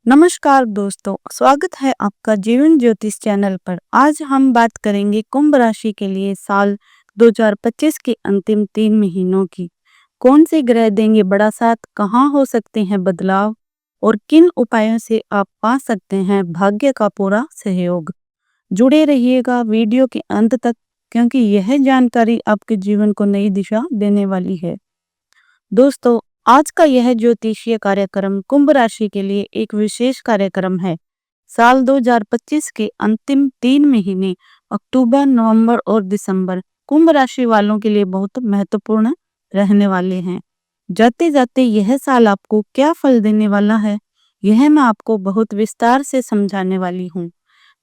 नमस्कार दोस्तों, स्वागत है आपका जीवन ज्योतिष चैनल पर। आज हम बात करेंगे कुंभ राशि के लिए साल 2025 के अंतिम 3 महीनों की। कौन से ग्रह देंगे बड़ा साथ, कहाँ हो सकते हैं बदलाव और किन उपायों से आप पा सकते हैं भाग्य का पूरा सहयोग। जुड़े रहिएगा वीडियो के अंत तक, क्योंकि यह जानकारी आपके जीवन को नई दिशा देने वाली है। दोस्तों, आज का यह ज्योतिषीय कार्यक्रम कुंभ राशि के लिए एक विशेष कार्यक्रम है। साल 2025 के अंतिम 3 महीने अक्टूबर, नवंबर और दिसंबर कुंभ राशि वालों के लिए बहुत महत्वपूर्ण रहने वाले हैं। जाते जाते यह साल आपको क्या फल देने वाला है, यह मैं आपको बहुत विस्तार से समझाने वाली हूँ।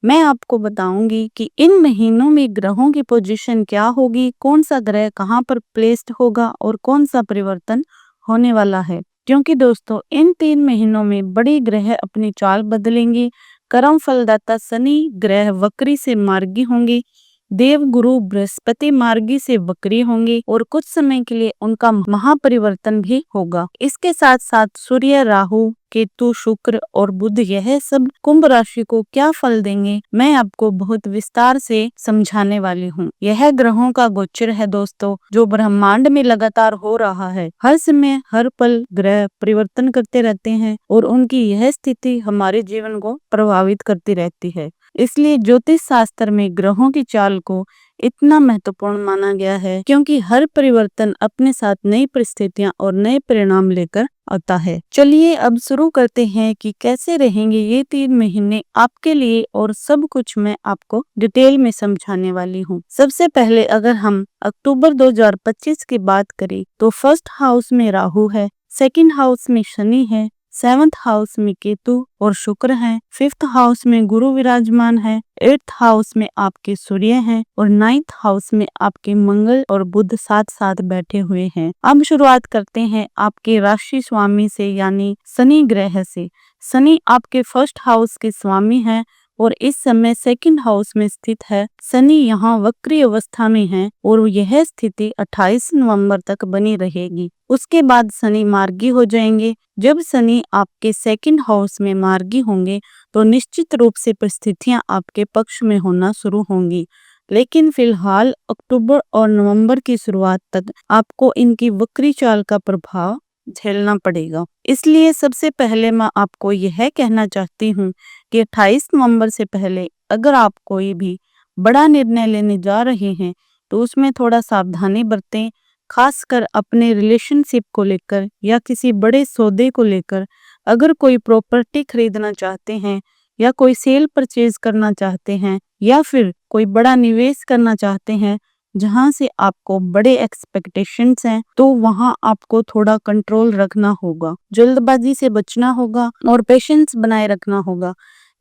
मैं आपको बताऊंगी कि इन महीनों में ग्रहों की पोजीशन क्या होगी, कौन सा ग्रह कहाँ पर प्लेस्ड होगा और कौन सा परिवर्तन होने वाला है। क्योंकि दोस्तों, इन 3 महीनों में बड़ी ग्रह अपनी चाल बदलेंगे। कर्म फलदाता शनि ग्रह वक्री से मार्गी होंगे, देव गुरु बृहस्पति मार्गी से वक्री होंगे और कुछ समय के लिए उनका महापरिवर्तन भी होगा। इसके साथ साथ सूर्य, राहु, केतु, शुक्र और बुध, यह सब कुंभ राशि को क्या फल देंगे मैं आपको बहुत विस्तार से समझाने वाली हूँ। यह ग्रहों का गोचर है दोस्तों, जो ब्रह्मांड में लगातार हो रहा है। हर समय हर पल ग्रह परिवर्तन करते रहते हैं और उनकी यह स्थिति हमारे जीवन को प्रभावित करती रहती है। इसलिए ज्योतिष शास्त्र में ग्रहों की चाल को इतना महत्वपूर्ण माना गया है, क्योंकि हर परिवर्तन अपने साथ नई परिस्थितियां और नए परिणाम लेकर आता है। चलिए अब शुरू करते हैं कि कैसे रहेंगे ये 3 महीने आपके लिए, और सब कुछ मैं आपको डिटेल में समझाने वाली हूँ। सबसे पहले अगर हम अक्टूबर 2025 की बात करें तो फर्स्ट हाउस में राहु है, सेकंड हाउस में शनि है, 7th हाउस में केतु और शुक्र हैं, 5th हाउस में गुरु विराजमान है, 8th हाउस में आपके सूर्य हैं और 9th हाउस में आपके मंगल और बुध साथ साथ बैठे हुए हैं। अब शुरुआत करते हैं आपके राशि स्वामी से, यानी शनि ग्रह से। शनि आपके फर्स्ट हाउस के स्वामी हैं और इस समय सेकंड हाउस में स्थित है। शनि यहाँ वक्री अवस्था में है और यह स्थिति 28 नवंबर तक बनी रहेगी। उसके बाद शनि मार्गी हो जाएंगे। जब शनि आपके सेकंड हाउस में मार्गी होंगे तो निश्चित रूप से परिस्थितियां आपके पक्ष में होना शुरू होंगी, लेकिन फिलहाल अक्टूबर और नवंबर की शुरुआत तक आपको इनकी वक्री चाल का प्रभाव झेलना पड़ेगा। इसलिए सबसे पहले मैं आपको यह कहना चाहती हूँ कि 28 नवंबर से पहले अगर आप कोई भी बड़ा निर्णय लेने जा रहे हैं तो उसमें थोड़ा सावधानी बरतें, खासकर अपने रिलेशनशिप को लेकर या किसी बड़े सौदे को लेकर। अगर कोई प्रॉपर्टी खरीदना चाहते हैं या कोई सेल परचेज करना चाहते हैं या फिर कोई बड़ा निवेश करना चाहते हैं जहां से आपको बड़े एक्सपेक्टेशंस हैं, तो वहां आपको थोड़ा कंट्रोल रखना होगा, जल्दबाजी से बचना होगा और पेशेंस बनाए रखना होगा।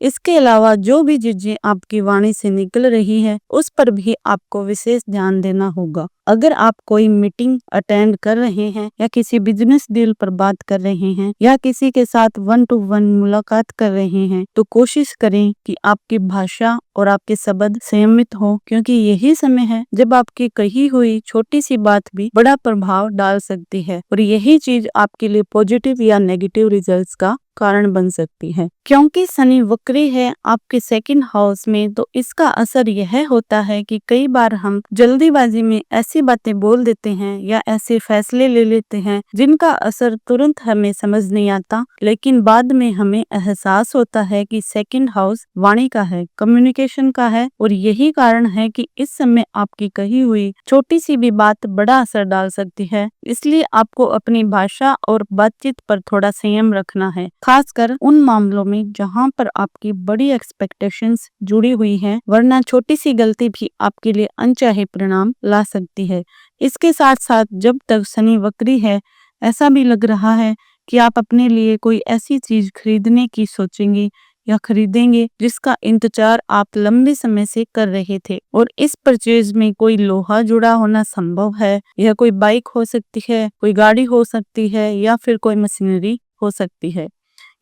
इसके अलावा जो भी चीजें आपकी वाणी से निकल रही है उस पर भी आपको विशेष ध्यान देना होगा। अगर आप कोई मीटिंग अटेंड कर रहे हैं या किसी बिजनेस डील पर बात कर रहे हैं या किसी के साथ 1-to-1 मुलाकात कर रहे हैं, तो कोशिश करें कि आपकी भाषा और आपके शब्द संयमित हो, क्योंकि यही समय है जब आपकी कही हुई छोटी सी बात भी बड़ा प्रभाव डाल सकती है और यही चीज आपके लिए पॉजिटिव या नेगेटिव रिजल्ट्स का कारण बन सकती है। क्योंकि शनि वक्री है आपके सेकंड हाउस में, तो इसका असर यह होता है कि कई बार हम जल्दीबाजी में ऐसी बातें बोल देते हैं या ऐसे फैसले ले लेते हैं जिनका असर तुरंत हमें समझ नहीं आता, लेकिन बाद में हमें एहसास होता है कि सेकंड हाउस वाणी का है, कम्युनिकेशन का है, और यही कारण है कि इस समय आपकी कही हुई छोटी सी भी बात बड़ा असर डाल सकती है। इसलिए आपको अपनी भाषा और बातचीत पर थोड़ा संयम रखना है, खासकर उन मामलों में जहां पर आपकी बड़ी एक्सपेक्टेशंस जुड़ी हुई हैं, वरना छोटी सी गलती भी आपके लिए अनचाहे परिणाम ला सकती है। इसके साथ साथ जब तक शनि वक्री है, ऐसा भी लग रहा है कि आप अपने लिए कोई ऐसी चीज खरीदने की सोचेंगे या खरीदेंगे जिसका इंतजार आप लंबे समय से कर रहे थे, और इस परचेज में कोई लोहा जुड़ा होना संभव है। यह कोई बाइक हो सकती है, कोई गाड़ी हो सकती है या फिर कोई मशीनरी हो सकती है।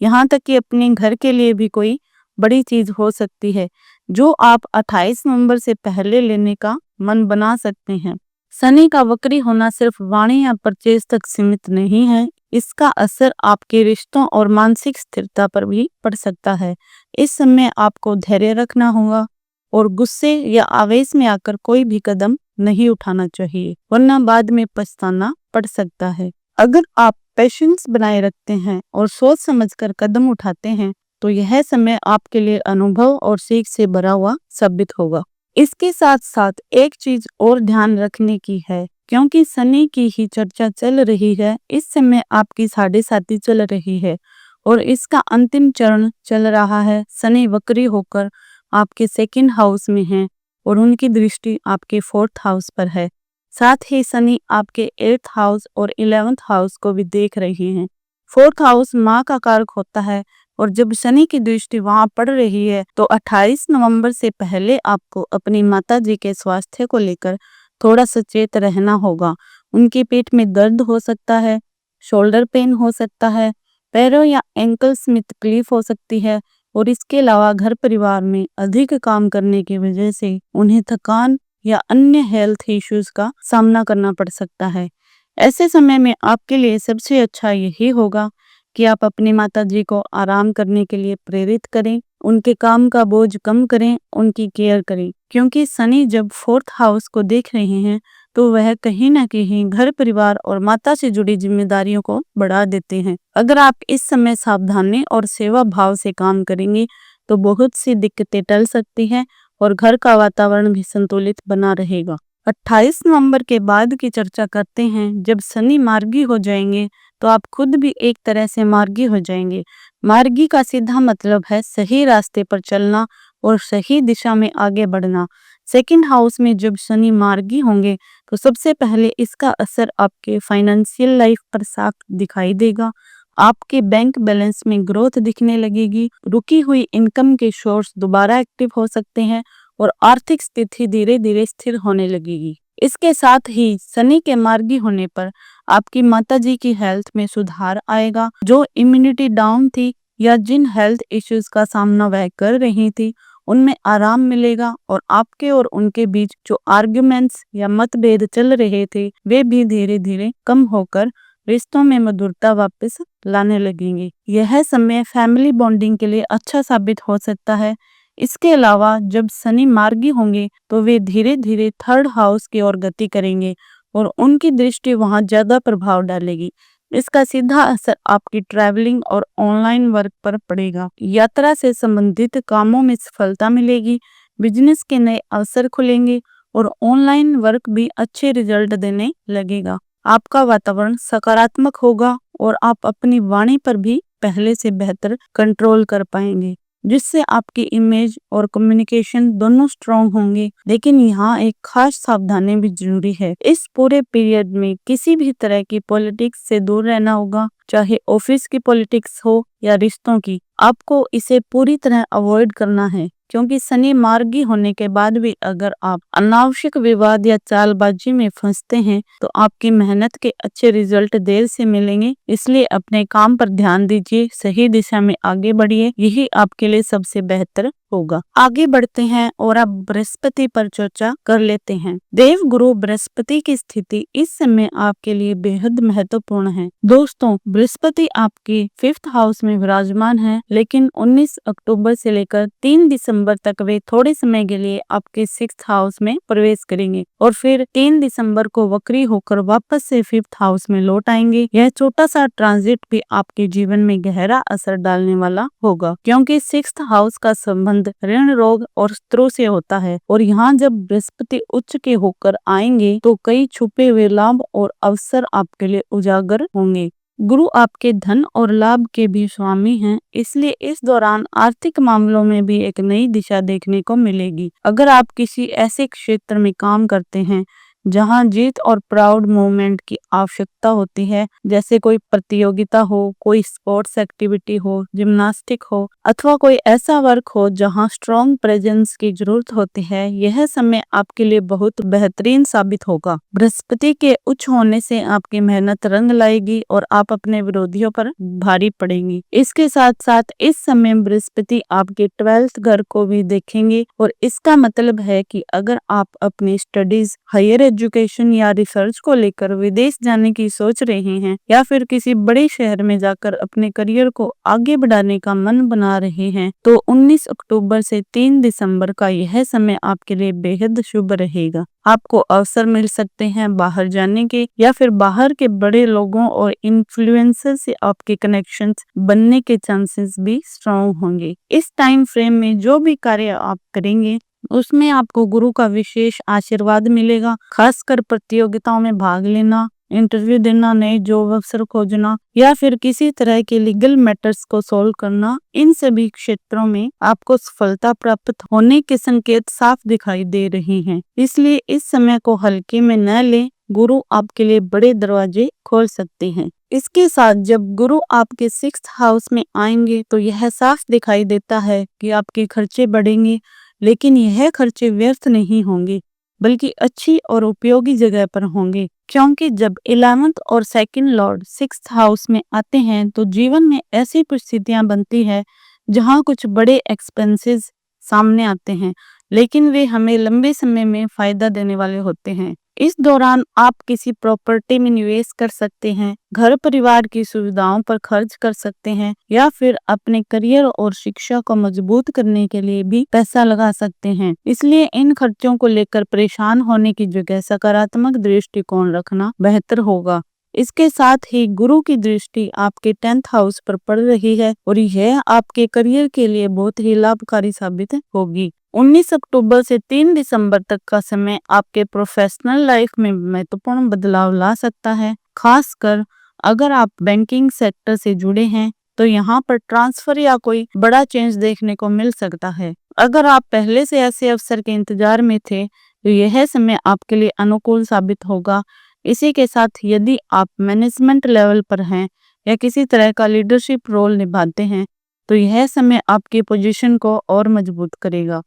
यहाँ तक कि अपने घर के लिए भी कोई बड़ी चीज हो सकती है जो आप 28 नवंबर से पहले लेने का मन बना सकते हैं। शनि का वक्री होना सिर्फ वाणी या परचेज तक सीमित नहीं है, इसका असर आपके रिश्तों और मानसिक स्थिरता पर भी पड़ सकता है। इस समय आपको धैर्य रखना होगा और गुस्से या आवेश में आकर कोई भी कदम नहीं उठाना चाहिए, वरना बाद में पछताना पड़ सकता है। अगर आप पेशेंस बनाए रखते हैं और सोच समझकर कदम उठाते हैं तो यह समय आपके लिए अनुभव और सीख से भरा हुआ साबित होगा। इसके साथ साथ एक चीज और ध्यान रखने की है, क्योंकि शनि की ही चर्चा चल रही है, इस समय आपकी साढ़े साथी चल रही है और इसका अंतिम चरण चल रहा है। शनि वक्री होकर आपके सेकंड हाउस में है और उनकी दृष्टि आपके फोर्थ हाउस पर है। साथ ही शनि आपके 8th हाउस और 11th हाउस को भी देख रहे हैं। फोर्थ हाउस माँ का कारक होता है और जब शनि की दृष्टि वहां पड़ रही है तो 28 नवंबर से पहले आपको अपनी माता जी के स्वास्थ्य को लेकर थोड़ा सचेत रहना होगा। उनके पेट में दर्द हो सकता है, शोल्डर पेन हो सकता है, पैरों या एंकल्स में तकलीफ हो सकती है और इसके अलावा घर परिवार में अधिक काम करने की वजह से उन्हें थकान या अन्य हेल्थ इश्यूज का सामना करना पड़ सकता है। ऐसे समय में आपके लिए सबसे अच्छा यही होगा कि आप अपनी माता जी को आराम करने के लिए प्रेरित करें, उनके काम का बोझ कम करें, उनकी केयर करें, क्योंकि शनि जब फोर्थ हाउस को देख रहे हैं तो वह कहीं ना कहीं घर परिवार और माता से जुड़ी जिम्मेदारियों को बढ़ा देते हैं। अगर आप इस समय सावधानी और सेवा भाव से काम करेंगे तो बहुत सी दिक्कतें टल सकती हैं और घर का वातावरण भी संतुलित बना रहेगा। 28 नवंबर के बाद की चर्चा करते हैं। जब शनि मार्गी हो जाएंगे तो आप खुद भी एक तरह से मार्गी हो जाएंगे। मार्गी का सीधा मतलब है सही रास्ते पर चलना और सही दिशा में आगे बढ़ना। सेकंड हाउस में जब शनि मार्गी होंगे तो सबसे पहले इसका असर आपके फाइनेंशियल लाइफ पर साफ दिखाई देगा। आपके बैंक बैलेंस में ग्रोथ दिखने लगेगी, रुकी हुई इनकम के सोर्स दोबारा एक्टिव हो सकते हैं और आर्थिक स्थिति धीरे धीरे स्थिर होने लगेगी। इसके साथ ही शनि के मार्गी होने पर आपकी माताजी की हेल्थ में सुधार आएगा। जो इम्यूनिटी डाउन थी या जिन हेल्थ इश्यूज का सामना वह कर रही थी उनमें आराम मिलेगा और आपके और उनके बीच जो आर्ग्यूमेंट्स या मतभेद चल रहे थे वे भी धीरे धीरे कम होकर रिश्तों में मधुरता वापस लाने लगेंगे। यह समय फैमिली बॉन्डिंग के लिए अच्छा साबित हो सकता है। इसके अलावा जब शनि मार्गी होंगे तो वे धीरे धीरे थर्ड हाउस की ओर गति करेंगे और उनकी दृष्टि वहां ज्यादा प्रभाव डालेगी। इसका सीधा असर आपकी ट्रैवलिंग और ऑनलाइन वर्क पर पड़ेगा। यात्रा से संबंधित कामों में सफलता मिलेगी, बिजनेस के नए अवसर खुलेंगे और ऑनलाइन वर्क भी अच्छे रिजल्ट देने लगेगा। आपका वातावरण सकारात्मक होगा और आप अपनी वाणी पर भी पहले से बेहतर कंट्रोल कर पाएंगे, जिससे आपकी इमेज और कम्युनिकेशन दोनों स्ट्रॉन्ग होंगे। लेकिन यहाँ एक खास सावधानी भी जरूरी है। इस पूरे पीरियड में किसी भी तरह की पॉलिटिक्स से दूर रहना होगा, चाहे ऑफिस की पॉलिटिक्स हो या रिश्तों की। आपको इसे पूरी तरह अवॉइड करना है, क्योंकि शनि मार्गी होने के बाद भी अगर आप अनावश्यक विवाद या चालबाजी में फंसते हैं तो आपकी मेहनत के अच्छे रिजल्ट देर से मिलेंगे। इसलिए अपने काम पर ध्यान दीजिए, सही दिशा में आगे बढ़िए, यही आपके लिए सबसे बेहतर होगा। आगे बढ़ते हैं और अब बृहस्पति पर चर्चा कर लेते हैं। देव गुरु बृहस्पति की स्थिति इस समय आपके लिए बेहद महत्वपूर्ण है। दोस्तों, बृहस्पति आपके 5th हाउस में विराजमान है, लेकिन 19 अक्टूबर से लेकर 3 दिसंबर तक वे थोड़े समय के लिए आपके 6th हाउस में प्रवेश करेंगे और फिर 3 दिसंबर को वक्री होकर वापस से 5th हाउस में लौट आएंगे। यह छोटा सा ट्रांजिट भी आपके जीवन में गहरा असर डालने वाला होगा, क्योंकि 6th हाउस का संबंध ऋण, रोग और शत्रु से होता है और यहाँ जब बृहस्पति उच्च के होकर आएंगे तो कई छुपे हुए लाभ और अवसर आपके लिए उजागर होंगे। गुरु आपके धन और लाभ के भी स्वामी हैं, इसलिए इस दौरान आर्थिक मामलों में भी एक नई दिशा देखने को मिलेगी। अगर आप किसी ऐसे क्षेत्र में काम करते हैं जहां जीत और प्राउड मूवमेंट की आवश्यकता होती है, जैसे कोई प्रतियोगिता हो, कोई स्पोर्ट्स एक्टिविटी हो, जिम्नास्टिक हो अथवा कोई ऐसा वर्क हो जहां स्ट्रॉन्ग प्रेजेंस की जरूरत होती है, यह समय आपके लिए बहुत बेहतरीन साबित होगा। बृहस्पति के उच्च होने से आपकी मेहनत रंग लाएगी और आप अपने विरोधियों पर भारी पड़ेंगी। इसके साथ साथ इस समय बृहस्पति आपके 12th घर को भी देखेंगे और इसका मतलब है कि अगर आप अपनी स्टडीज, हायर एजुकेशन या रिसर्च को लेकर विदेश जाने की सोच रहे हैं या फिर किसी बड़े शहर में जाकर अपने करियर को आगे बढ़ाने का मन बना रहे हैं, तो 19 अक्टूबर से 3 दिसंबर का यह समय आपके लिए बेहद शुभ रहेगा। आपको अवसर मिल सकते हैं बाहर जाने के या फिर बाहर के बड़े लोगों और इन्फ्लुएंसर से आपके कनेक्शंस बनने के चांसेस भी स्ट्रॉन्ग होंगे। इस टाइम फ्रेम में जो भी कार्य आप करेंगे उसमें आपको गुरु का विशेष आशीर्वाद मिलेगा। खासकर प्रतियोगिताओं में भाग लेना, इंटरव्यू देना, नए जॉब अवसर खोजना या फिर किसी तरह के लीगल मैटर्स को सॉल्व करना, इन सभी क्षेत्रों में आपको सफलता प्राप्त होने के संकेत साफ दिखाई दे रहे हैं। इसलिए इस समय को हल्के में न लें, गुरु आपके लिए बड़े दरवाजे खोल सकते हैं। इसके साथ जब गुरु आपके 6th हाउस में आएंगे तो यह साफ दिखाई देता है कि आपके खर्चे बढ़ेंगे, लेकिन यह खर्चे व्यर्थ नहीं होंगे बल्कि अच्छी और उपयोगी जगह पर होंगे, क्योंकि जब 11th और 2nd लॉर्ड 6th हाउस में आते हैं तो जीवन में ऐसी परिस्थितियां बनती है जहां कुछ बड़े एक्सपेंसेस सामने आते हैं, लेकिन वे हमें लंबे समय में फायदा देने वाले होते हैं। इस दौरान आप किसी प्रॉपर्टी में निवेश कर सकते हैं, घर परिवार की सुविधाओं पर खर्च कर सकते हैं या फिर अपने करियर और शिक्षा को मजबूत करने के लिए भी पैसा लगा सकते हैं। इसलिए इन खर्चों को लेकर परेशान होने की जगह सकारात्मक दृष्टिकोण रखना बेहतर होगा। इसके साथ ही गुरु की दृष्टि आपके 10th हाउस पर पड़ रही है और यह आपके करियर के लिए बहुत ही लाभकारी साबित होगी। 19 अक्टूबर से 3 दिसंबर तक का समय आपके प्रोफेशनल लाइफ में महत्वपूर्ण बदलाव ला सकता है। खासकर अगर आप बैंकिंग सेक्टर से जुड़े हैं तो यहाँ पर ट्रांसफर या कोई बड़ा चेंज देखने को मिल सकता है। अगर आप पहले से ऐसे अवसर के इंतजार में थे तो यह समय आपके लिए अनुकूल साबित होगा। इसी के साथ यदि आप मैनेजमेंट लेवल पर हैं या किसी तरह का लीडरशिप रोल निभाते हैं तो यह समय आपकी पोजीशन को और मजबूत करेगा।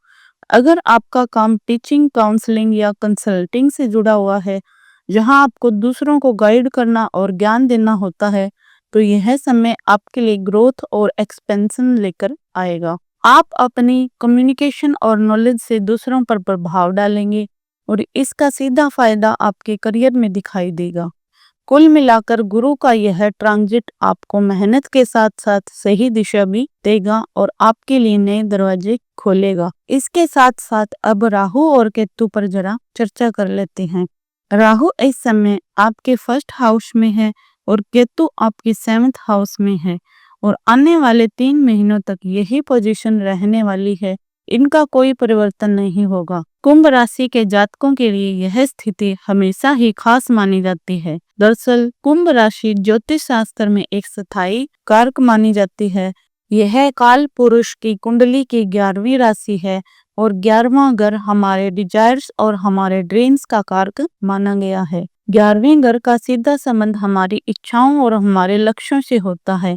अगर आपका काम टीचिंग, काउंसलिंग या कंसल्टिंग से जुड़ा हुआ है, जहां आपको दूसरों को गाइड करना और ज्ञान देना होता है, तो यह समय आपके लिए ग्रोथ और एक्सपेंशन लेकर आएगा। आप अपनी कम्युनिकेशन और नॉलेज से दूसरों पर प्रभाव डालेंगे और इसका सीधा फायदा आपके करियर में दिखाई देगा। कुल मिलाकर गुरु का यह ट्रांजिट आपको मेहनत के साथ साथ सही दिशा भी देगा और आपके लिए नए दरवाजे खोलेगा। इसके साथ साथ अब राहु और केतु पर जरा चर्चा कर लेते हैं। राहु इस समय आपके 1st हाउस में है और केतु आपके 7th हाउस में है और आने वाले 3 महीनों तक यही पोजीशन रहने वाली है। इनका कोई परिवर्तन नहीं होगा। कुंभ राशि के जातकों के लिए यह स्थिति हमेशा ही खास मानी जाती है। दरअसल कुंभ राशि ज्योतिष शास्त्र में एक स्थायी कारक मानी जाती है। यह काल पुरुष की कुंडली की 11वीं राशि है और 11वां घर हमारे डिजायर्स और हमारे ड्रीम्स का कारक माना गया है। 11वें घर का सीधा संबंध हमारी इच्छाओं और हमारे लक्ष्यों से होता है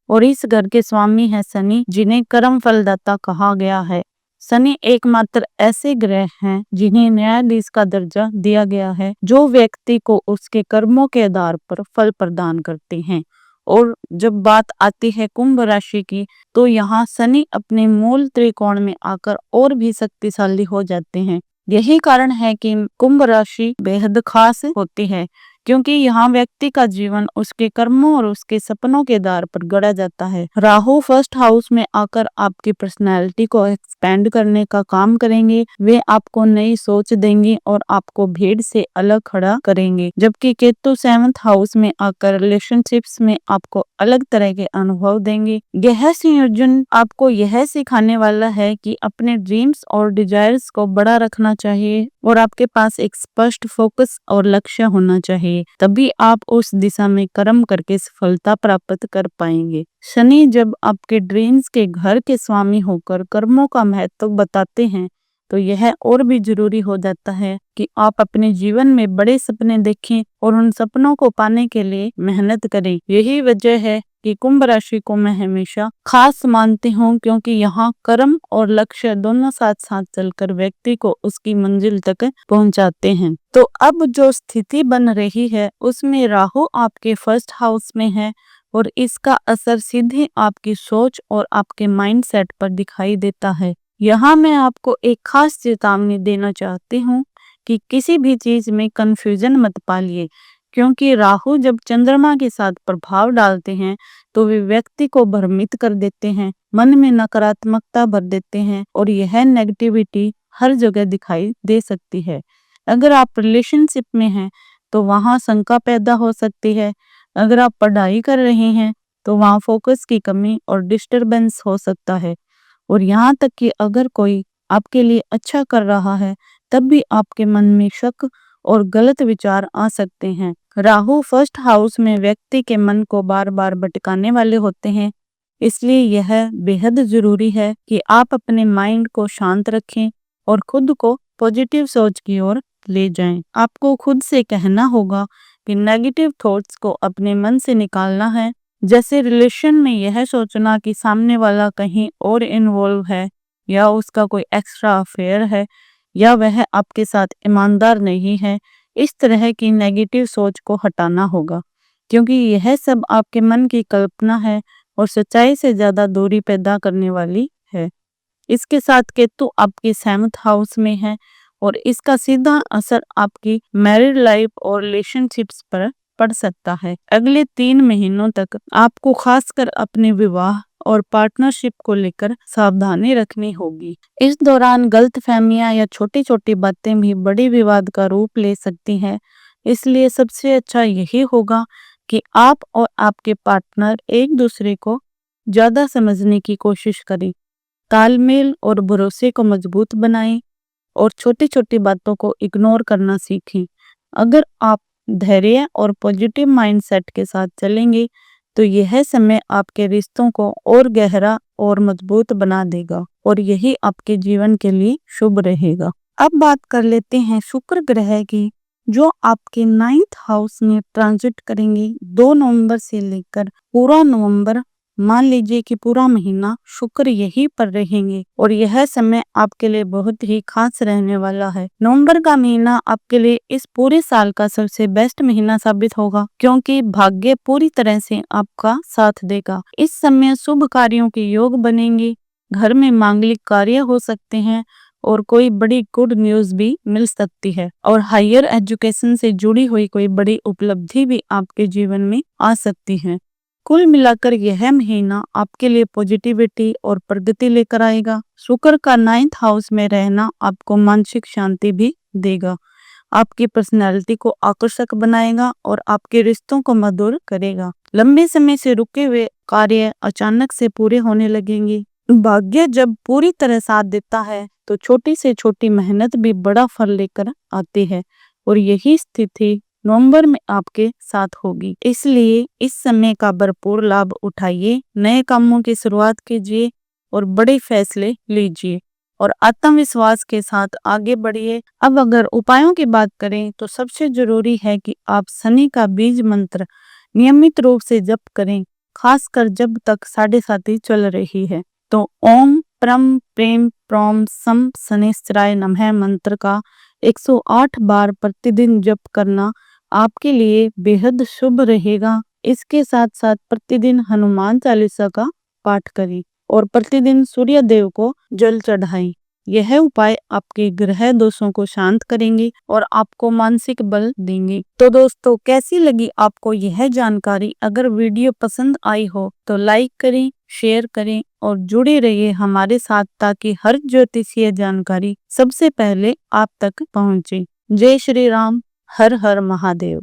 और इस घर के स्वामी है शनि, जिन्हें कर्म फलदाता कहा गया है। शनि एकमात्र ऐसे ग्रह हैं जिन्हें न्यायाधीश का दर्जा दिया गया है, जो व्यक्ति को उसके कर्मों के आधार पर फल प्रदान करते हैं। और जब बात आती है कुंभ राशि की, तो यहाँ शनि अपने मूल त्रिकोण में आकर और भी शक्तिशाली हो जाते हैं। यही कारण है कि कुंभ राशि बेहद खास होती है, क्योंकि यहाँ व्यक्ति का जीवन उसके कर्मों और उसके सपनों के आधार पर गढ़ा जाता है। राहु 1st हाउस में आकर आपकी पर्सनैलिटी को एक्सपेंड करने का काम करेंगे। वे आपको नई सोच देंगे और आपको भीड़ से अलग खड़ा करेंगे, जबकि केतु 7th हाउस में आकर रिलेशनशिप्स में आपको अलग तरह के अनुभव देंगे। यह संयोजन आपको यह सिखाने वाला है कि अपने ड्रीम्स और डिजायर्स को बड़ा रखना चाहिए और आपके पास एक स्पष्ट फोकस और लक्ष्य होना चाहिए, तभी आप उस दिशा में कर्म करके सफलता प्राप्त कर पाएंगे। शनि जब आपके ड्रीम्स के घर के स्वामी होकर कर्मों का महत्व बताते हैं, तो यह और भी जरूरी हो जाता है कि आप अपने जीवन में बड़े सपने देखें और उन सपनों को पाने के लिए मेहनत करें। यही वजह है कि कुंभ राशि को मैं हमेशा खास मानती हूँ, क्योंकि यहाँ कर्म और लक्ष्य दोनों साथ साथ चलकर व्यक्ति को उसकी मंजिल तक पहुँचाते हैं। तो अब जो स्थिति बन रही है उसमें राहु आपके 1st हाउस में है और इसका असर सीधे आपकी सोच और आपके माइंडसेट पर दिखाई देता है। यहाँ मैं आपको एक खास चेतावनी देना चाहती हूँ कि किसी भी चीज में कंफ्यूजन मत पालिए, क्योंकि राहु जब चंद्रमा के साथ प्रभाव डालते हैं तो वे व्यक्ति को भ्रमित कर देते हैं, मन में नकारात्मकता भर देते हैं और यह नेगेटिविटी हर जगह दिखाई दे सकती है। अगर आप रिलेशनशिप में हैं तो वहां शंका पैदा हो सकती है। अगर आप पढ़ाई कर रहे हैं तो वहां फोकस की कमी और डिस्टरबेंस हो सकता है। और यहाँ तक कि अगर कोई आपके लिए अच्छा कर रहा है तब भी आपके मन में शक और गलत विचार आ सकते हैं। राहु फर्स्ट हाउस में व्यक्ति के मन को बार बार भटकाने वाले होते हैं, इसलिए यह बेहद जरूरी है कि आप अपने माइंड को शांत रखें और खुद को पॉजिटिव सोच की ओर ले जाएं। आपको खुद से कहना होगा कि नेगेटिव थॉट्स को अपने मन से निकालना है, जैसे रिलेशन में यह सोचना कि सामने वाला कहीं और इन्वॉल्व है या उसका कोई एक्स्ट्रा अफेयर है या वह आपके साथ ईमानदार नहीं है। इस तरह की नेगेटिव सोच को हटाना होगा, क्योंकि यह सब आपके मन की कल्पना है और सच्चाई से ज्यादा दूरी पैदा करने वाली है। इसके साथ केतु आपके 7th हाउस में है और इसका सीधा असर आपकी मैरिड लाइफ और रिलेशनशिप्स पर पड़ सकता है। अगले 3 महीनों तक आपको खासकर अपने विवाह और पार्टनरशिप को लेकर सावधानी रखनी होगी। इस दौरान गलतफहमियां या छोटी छोटी बातें भी बड़े विवाद का रूप ले सकती हैं, इसलिए सबसे अच्छा यही होगा कि आप और आपके पार्टनर एक दूसरे को ज्यादा समझने की कोशिश करें, तालमेल और भरोसे को मजबूत बनाएं और छोटी छोटी बातों को इग्नोर करना सीखें। अगर आप धैर्य और पॉजिटिव माइंडसेट के साथ चलेंगे तो यह समय आपके रिश्तों को और गहरा और मजबूत बना देगा और यही आपके जीवन के लिए शुभ रहेगा। अब बात कर लेते हैं शुक्र ग्रह की, जो आपके 9th हाउस में ट्रांजिट करेंगे 2 नवंबर से लेकर पूरा नवंबर। मान लीजिए कि पूरा महीना शुक्र यहीं पर रहेंगे और यह समय आपके लिए बहुत ही खास रहने वाला है। नवंबर का महीना आपके लिए इस पूरे साल का सबसे बेस्ट महीना साबित होगा, क्योंकि भाग्य पूरी तरह से आपका साथ देगा। इस समय शुभ कार्यों के योग बनेंगे, घर में मांगलिक कार्य हो सकते हैं और कोई बड़ी गुड न्यूज भी मिल सकती है और हायर एजुकेशन से जुड़ी हुई कोई बड़ी उपलब्धि भी आपके जीवन में आ सकती है। कुल मिलाकर यह महीना आपके लिए पॉजिटिविटी और प्रगति लेकर आएगा। शुक्र का 9th हाउस में रहना आपको मानसिक शांति भी देगा, आपकी पर्सनैलिटी को आकर्षक बनाएगा और आपके रिश्तों को मधुर करेगा। लंबे समय से रुके हुए कार्य अचानक से पूरे होने लगेंगे। भाग्य जब पूरी तरह साथ देता है तो छोटी से छोटी मेहनत भी बड़ा फल लेकर आती है और यही स्थिति नवंबर में आपके साथ होगी। इसलिए इस समय का भरपूर लाभ उठाइए, नए कामों की शुरुआत कीजिए और बड़े फैसले लीजिए और आत्मविश्वास के साथ आगे बढ़िए। अब अगर उपायों की बात करें तो सबसे जरूरी है कि आप शनि का बीज मंत्र नियमित रूप से जप करें, खासकर जब तक 7.5 चल रही है। तो ओम परम प्रेम प्रोम सम शनिश्चराय नमः मंत्र का 108 बार प्रतिदिन जप करना आपके लिए बेहद शुभ रहेगा। इसके साथ साथ प्रतिदिन हनुमान चालीसा का पाठ करें और प्रतिदिन सूर्य देव को जल चढ़ाएं। यह उपाय आपके ग्रह दोषों को शांत करेंगे और आपको मानसिक बल देंगे। तो दोस्तों, कैसी लगी आपको यह जानकारी? अगर वीडियो पसंद आई हो तो लाइक करें, शेयर करें और जुड़े रहिए हमारे साथ, ताकि हर ज्योतिषीय जानकारी सबसे पहले आप तक पहुंचे। जय श्री राम, हर हर महादेव।